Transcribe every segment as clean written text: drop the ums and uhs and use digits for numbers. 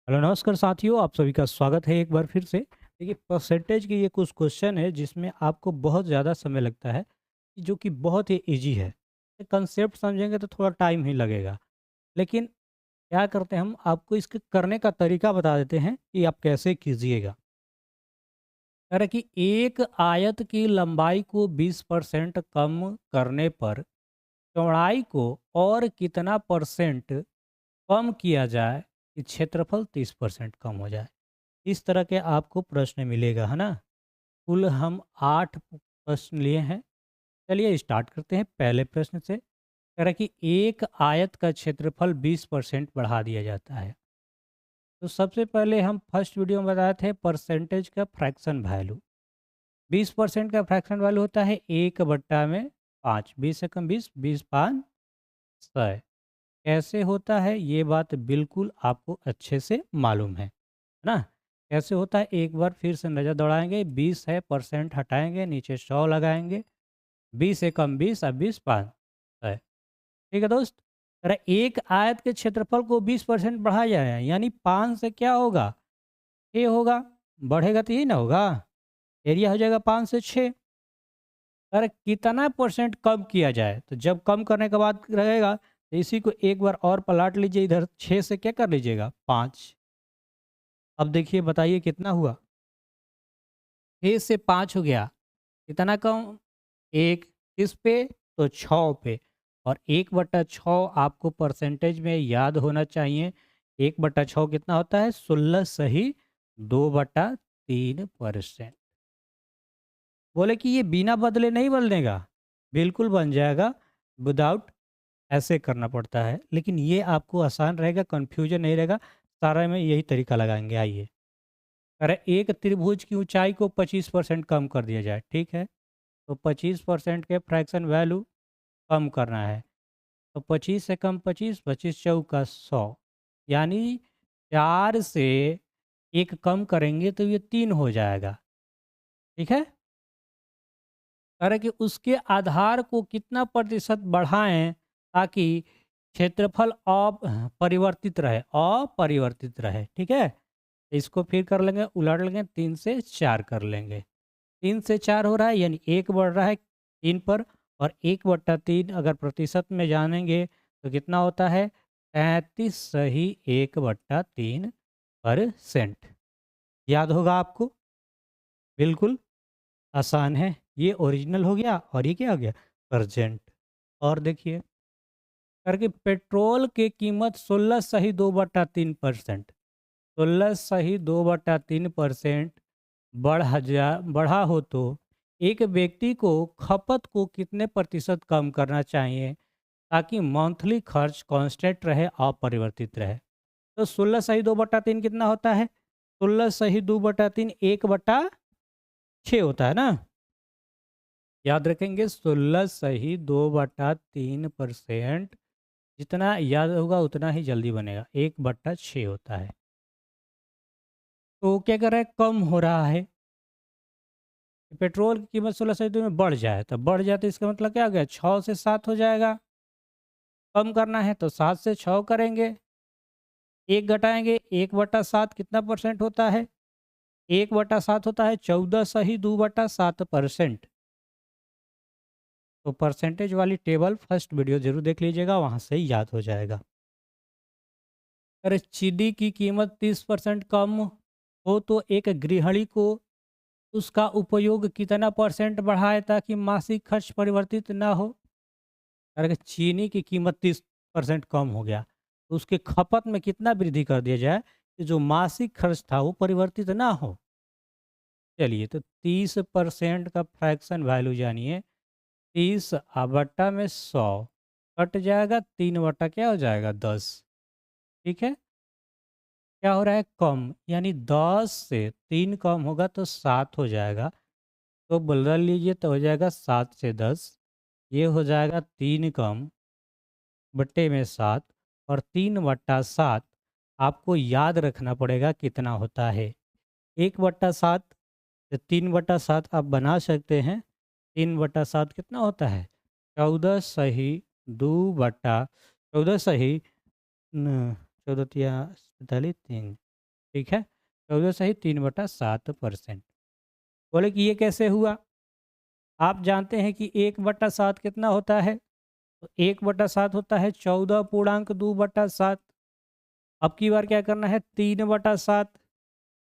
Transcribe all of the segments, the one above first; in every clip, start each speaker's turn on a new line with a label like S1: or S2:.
S1: Hello नमस्कार साथियों, आप सभी का स्वागत है एक बार फिर से। देखिए, परसेंटेज के ये कुछ क्वेश्चन है जिसमें आपको बहुत ज़्यादा समय लगता है, जो कि बहुत ही इजी है। कंसेप्ट समझेंगे तो थोड़ा टाइम ही लगेगा, लेकिन क्या करते हैं हम आपको इसके करने का तरीका बता देते हैं कि आप कैसे कीजिएगा। कह रहे कि एक आयत की लंबाई को 20% कम करने पर चौड़ाई को और कितना परसेंट कम किया जाए कि क्षेत्रफल 30% कम हो जाए। इस तरह के आपको प्रश्न मिलेगा, है ना? कुल हम 8 प्रश्न लिए हैं। चलिए स्टार्ट करते हैं पहले प्रश्न से। कह रहा है कि एक आयत का क्षेत्रफल 20% बढ़ा दिया जाता है। तो सबसे पहले हम फर्स्ट वीडियो में बताए थे परसेंटेज का फ्रैक्शन वैल्यू। 20% का फ्रैक्शन वैल्यू होता है 1/5। 20 से कम 20, 20 5 100। कैसे होता है ये बात बिल्कुल आपको अच्छे से मालूम है ना? कैसे होता है एक बार फिर से नज़र दौड़ाएँगे, 20 है परसेंट हटाएँगे, नीचे 100 लगाएँगे, 20 से कम 20 और 20 5 है। ठीक है दोस्त? अरे एक आयत के क्षेत्रफल को 20% बढ़ाया जाए, यानी 5 से क्या होगा? 6 होगा, बढ़ेगा तो यही ना होगा? एरिया हो जाएगा 5 से 6। अरे कितना परसेंट कम किया जाए? तो जब कम करने के बाद रहेगा, तो इसी को एक बार और पलट लीजिए, इधर 6 से क्या कर लीजिएगा? 5। अब देखिए बताइए कितना हुआ? 6 से 5 हो गया। कितना कम? 1 किस पे? तो 6 पे। और 1/6 आपको परसेंटेज में याद होना चाहिए। 1/6 कितना होता है? 16 सही 2/3%। बोले कि ये बिना बदले नहीं बदलेगा। बिल्कुल बन जाएगा, विदाउट ऐसे करना पड़ता है। लेकिन ये आपको आसान रहेगा, कन्फ्यूजन नहीं रहेगा। सारे में यही तरीका लगाएँगे, आइए। अरे एक त्रिभुज की ऊँचाई को 25% कम कर दिया जाए, ठीक है? तो 25% के फ्रैक्शन वैल्यू कम करना है। तो 25 से कम 25, 25 चौका 100, यानी 4 से 1 कम करेंगे तो ये 3 हो जाएगा, ठीक है? अरे कि उसके आधार को कितना प्रतिशत बढ़ाएँ ताकि क्षेत्रफल परिवर्तित रहे, अपरिवर्तित रहे, ठीक है? इसको फिर कर लेंगे, उलट लेंगे, 3 से 4 कर लेंगे। 3 से 4 हो रहा है, यानी 1 बढ़ रहा है 3 पर। और 1/3 अगर प्रतिशत में जानेंगे तो कितना होता है? 33 सही 1/3%। याद होगा आपको? बिल्कुल आसान है। ये ओरिजिनल हो गया और ये क्या हो गया? प्रेजेंट। और देखिए करके पेट्रोल की कीमत 16 सही 2/3%। 16 सही 2/3% बढ़ा हो तो एक व्यक्ति को खपत को कितने प्रतिशत कम करना चाहिए ताकि मंथली खर्च कांस्टेंट रहे, अपरिवर्तित रहे? तो 16 सही 2/3 कितना होता है? 16 सही 2/3 1/6 होता है ना? याद रखेंगे, 16 सही 2/3%। जितना याद होगा उतना ही जल्दी बनेगा, 1/6 होता है। तो क्या कर रहा है? कम हो रहा है। पेट्रोल की कीमत 16 से 2 में बढ़ जाए, तो बढ़ जाए तो इसका मतलब क्या हो गया? 6 से 7 हो जाएगा। कम करना है तो 7 से 6 करेंगे। 1 घटाएँगे, 1/7 कितना परसेंट होता है? 1/7 होता है 14 सही 2/7%। तो परसेंटेज वाली टेबल फर्स्ट वीडियो ज़रूर देख लीजिएगा, वहाँ से ही याद हो जाएगा। अरे चीनी की कीमत 30% कम हो तो एक गृहिणी को उसका उपयोग कितना परसेंट बढ़ाए ताकि मासिक खर्च परिवर्तित ना हो? अगर चीनी की कीमत 30% कम हो गया, तो उसके खपत में कितना वृद्धि कर दिया जाए कि जो मासिक खर्च था वो परिवर्तित ना हो? चलिए, तो 30% का फ्रैक्शन वैल्यू जानिए। 30 बट्टा में 100 कट जाएगा, 3 बट्टा क्या हो जाएगा? 10। ठीक है? क्या हो रहा है? कम, यानी 10 से 3 कम होगा तो 7 हो जाएगा। तो बदल लीजिए तो हो जाएगा 7 से 10। ये हो जाएगा 3 कम बट्टे में 7। और 3/7 आपको याद रखना पड़ेगा कितना होता है। 1/7 तो 3/7 आप बना सकते हैं। 3/7 कितना होता है? 14 सही 2/14 सही न 14 तिया 45 3 ठीक है, 14/3/7%। बोले कि ये कैसे हुआ? आप जानते हैं कि 1/7 कितना होता है? तो 1/7 होता है 14.2/7। अब की बार क्या करना है, 3/7,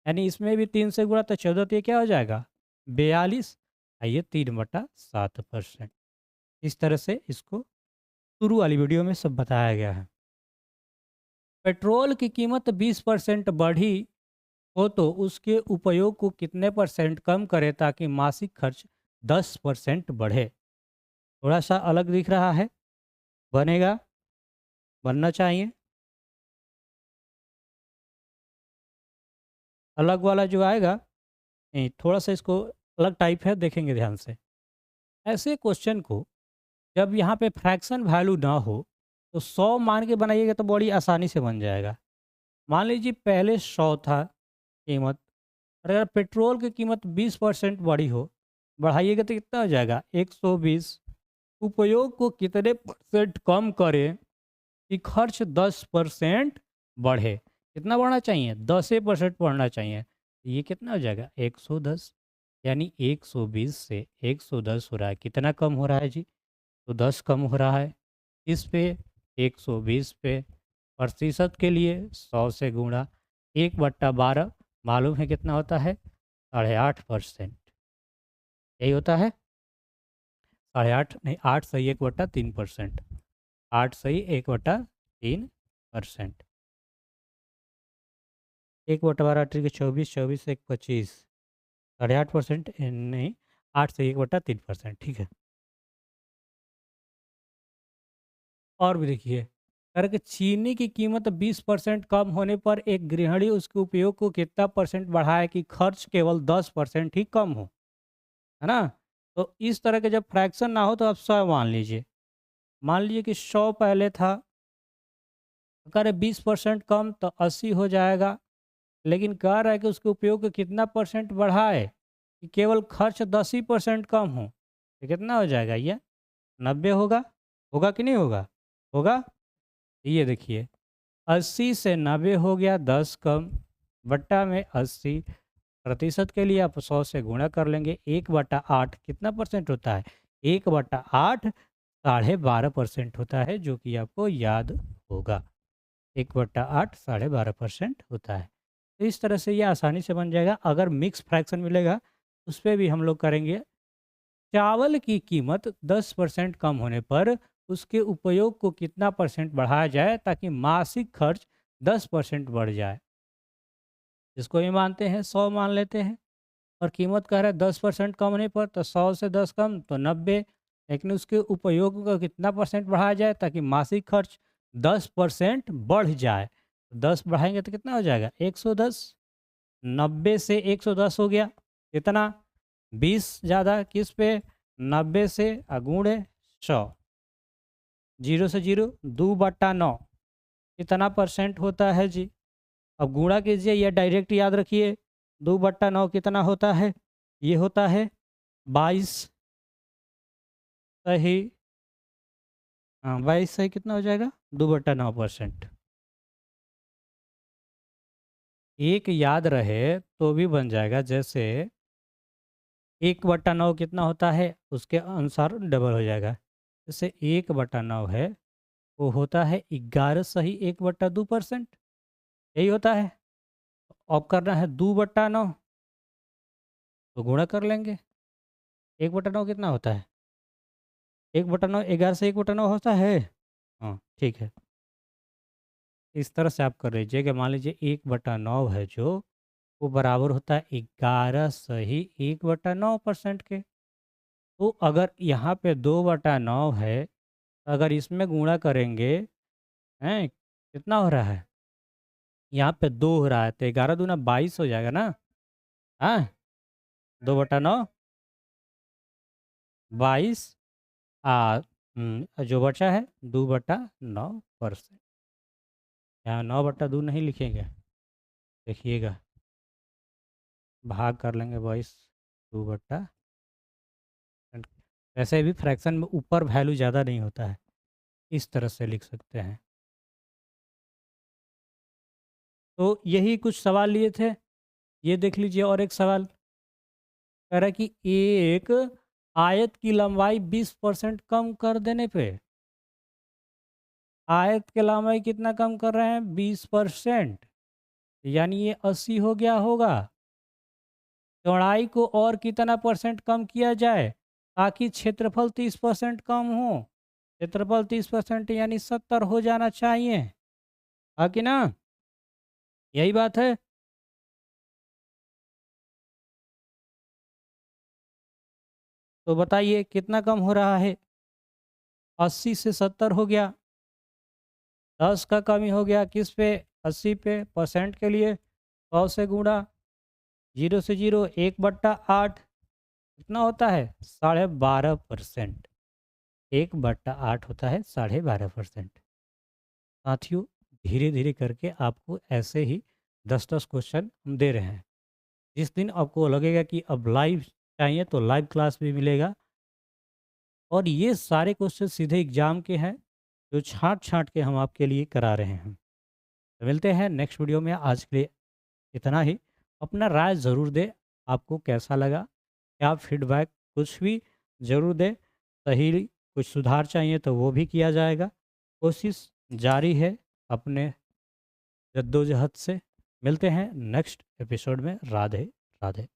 S1: यानी इसमें भी 3 से गुणा, तो 14, तो ये क्या हो जाएगा 42, ये 3/7%। इस तरह से इसको शुरू वाली वीडियो में सब बताया गया है। पेट्रोल की कीमत 20% बढ़ी हो तो उसके उपयोग को कितने परसेंट कम करें ताकि मासिक खर्च 10% बढ़े? थोड़ा सा अलग दिख रहा है, बनेगा, बनना चाहिए। अलग वाला जो आएगा, नहीं, थोड़ा सा इसको अलग टाइप है, देखेंगे ध्यान से। ऐसे क्वेश्चन को जब यहाँ पे फ्रैक्शन वैल्यू ना हो तो 100 मान के बनाइएगा तो बड़ी आसानी से बन जाएगा। मान लीजिए पहले 100 था कीमत, और अगर पेट्रोल की कीमत 20% बढ़ी हो, बढ़ाइएगा तो कितना हो जाएगा 120। उपयोग को कितने परसेंट कम करें कि खर्च 10% बढ़े? कितना बढ़ना चाहिए, 10% बढ़ना चाहिए। ये कितना हो जाएगा 110, यानी 120 से 110 हो रहा है, कितना कम हो रहा है जी, तो 10 कम हो रहा है। इस पे 120 पे, प्रतिशत के लिए 100 से गुणा, 1/12 मालूम है कितना होता है, 8.5%। यही होता है 8.5, नहीं, 8 सही 1/3%, 8 सही 1/3%। 1/12 ठीक है, 24, 24 1 25, 8.5%, नहीं, 8 से 1/3%, ठीक है। और भी देखिए, अगर कि चीनी की कीमत 20% कम होने पर एक गृहिणी उसके उपयोग को कितना परसेंट बढ़ाए कि खर्च केवल 10% ही कम हो, है ना? तो इस तरह के जब फ्रैक्शन ना हो तो आप 100 मान लीजिए। मान लीजिए कि 100 पहले था, अगर 20% कम तो 80 हो जाएगा। लेकिन कह रहा है कि उसके उपयोग को कितना परसेंट बढ़ाए कि केवल खर्च 10 ही परसेंट कम हो, तो कितना हो जाएगा ये, 90 होगा। होगा कि नहीं होगा? होगा। ये देखिए, 80 से 90 हो गया, 10 कम, बट्टा में 80, प्रतिशत के लिए आप 100 से गुणा कर लेंगे, 1/8 कितना परसेंट होता है, 1/8 12.5% होता है, जो कि आपको याद होगा। 1/8 12.5% होता है। तो इस तरह से ये आसानी से बन जाएगा। अगर मिक्स फ्रैक्शन मिलेगा उस पे भी हम लोग करेंगे। चावल की कीमत 10% कम होने पर उसके उपयोग को कितना परसेंट बढ़ाया जाए ताकि मासिक खर्च 10% बढ़ जाए? जिसको ये मानते हैं 100 मान लेते हैं, और कीमत कह रहा है 10% कम होने पर, तो 100 से 10 कम तो 90, लेकिन उसके उपयोग को कितना परसेंट बढ़ाया जाए ताकि मासिक खर्च 10% बढ़ जाए? 10 बढ़ाएंगे तो कितना हो जाएगा 110। 90 से 110 हो गया, कितना, 20 ज़्यादा किस पे, 90 से गुणे 100, जीरो से जीरो, 2/9 कितना परसेंट होता है जी? अब गुणा कीजिए या डायरेक्ट याद रखिए, 2/9 कितना होता है, ये होता है 22, सही। हाँ, 22 सही कितना हो जाएगा 2/9%। एक याद रहे तो भी बन जाएगा, जैसे 1/9 कितना होता है उसके अनुसार डबल हो जाएगा। जैसे 1/9 है वो होता है 11 सही 1/2%, यही होता है। अब करना है 2/9, तो गुणा कर लेंगे। 1/9 कितना होता है, 1/9 11 से 1/9 होता है। हाँ, ठीक है। इस तरह से आप कर लीजिए कि मान लीजिए 1/9 है जो, वो बराबर होता है 11 सही 1/9% के। तो अगर यहाँ पे 2/9 है, तो अगर इसमें गुणा करेंगे, हैं, कितना हो रहा है, यहाँ पे 2 हो रहा है, तो 11 दूना 22 हो जाएगा ना। हाँ, 2/9, 22, जो बचा है 2/9%। यहाँ 9/2 नहीं लिखेंगे, देखिएगा, भाग कर लेंगे 22 2/, वैसे भी फ्रैक्शन में ऊपर वैल्यू ज़्यादा नहीं होता है, इस तरह से लिख सकते हैं। तो यही कुछ सवाल लिए थे। ये देख लीजिए और एक सवाल कह रहा है कि एक आयत की लंबाई 20% कम कर देने पे आयत की लंबाई कितना कम कर रहे हैं 20%, यानी ये 80 हो गया होगा। चौड़ाई को और कितना परसेंट कम किया जाए ताकि क्षेत्रफल 30% कम हो। क्षेत्रफल 30% यानी 70 हो जाना चाहिए, हाँ कि ना? यही बात है। तो बताइए कितना कम हो रहा है? 80 से 70 हो गया। 10 का कमी हो गया किस पे? 80 पे। परसेंट के लिए 100 से गुणा, 0 से 0, 1/8 कितना होता है? 12.5%। 1/8 होता है 12.5%। साथियों, धीरे धीरे करके आपको ऐसे ही 10-10 क्वेश्चन हम दे रहे हैं। जिस दिन आपको लगेगा कि अब लाइव चाहिए तो लाइव क्लास भी मिलेगा। और ये सारे क्वेश्चन सीधे एग्जाम के हैं जो छाँट छाँट के हम आपके लिए करा रहे हैं। तो मिलते हैं नेक्स्ट वीडियो में। आज के लिए इतना ही। अपना राय ज़रूर दें, आपको कैसा लगा, क्या फीडबैक कुछ भी ज़रूर दें। सही कुछ सुधार चाहिए तो वो भी किया जाएगा। कोशिश जारी है अपने जद्दोजहद से। मिलते हैं नेक्स्ट एपिसोड में। राधे राधे।